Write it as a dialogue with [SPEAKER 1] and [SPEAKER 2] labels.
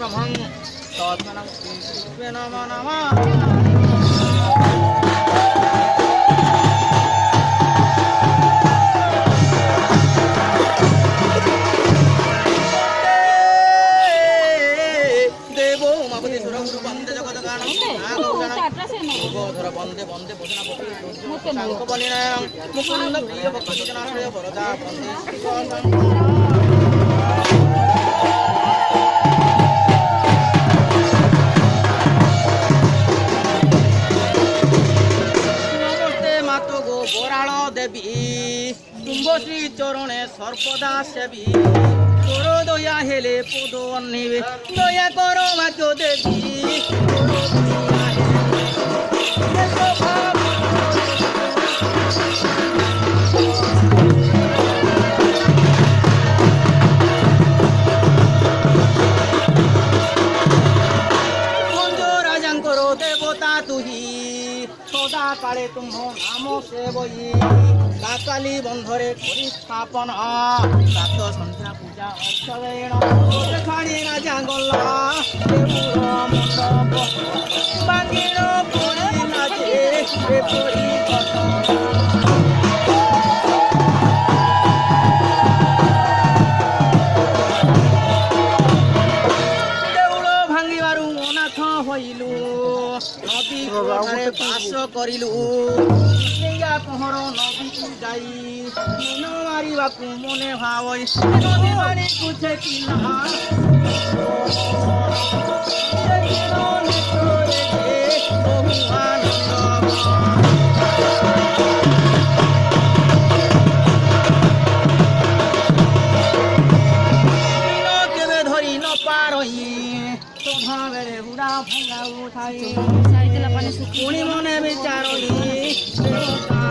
[SPEAKER 1] ব্রহ্মং তৎক্ষণং শ্রী নমো নমঃ। দেব উমাপতি সুরগুরু বন্দে জগৎকারণ বন্দে বন্দে ভোজনা পতি শাঙ্খ বলিনায়ং মুকুন্দ প্রিয় ভক্তি জনাশ্রয় বরদা বন্দে নমস্তে মাতো গো বরাল দেবী কুম্ভশ্রী চরণে সর্বদা সেবী তোর দয়া হেলে পদ নিবে দয়া করো মাতো দেবী রাজাঙ্কর দেবতা তুহি সদা কালে তুম নাম সেবই কাকালি বন্ধরে করি স্থাপন প্রাত সন্ধ্যা পূজা অর্থবেণ খানি রাজা গল্লা দেবুর মণ্ডপ বাগির পরি নাচে পরি দেউল ভাঙ্গিবারু অনাথ হইলু নদী কোঠারে বাস করিলু পহর নদীକୁ যাই মন মারিବାକୁ মনে ভাবই নদী পাଣି কুছে কিনা কেবে ধরি ন পারই স্বভাবেরে উড়া ভঙ্গা উঠাই পুଣି মনে বিচারই দেবতা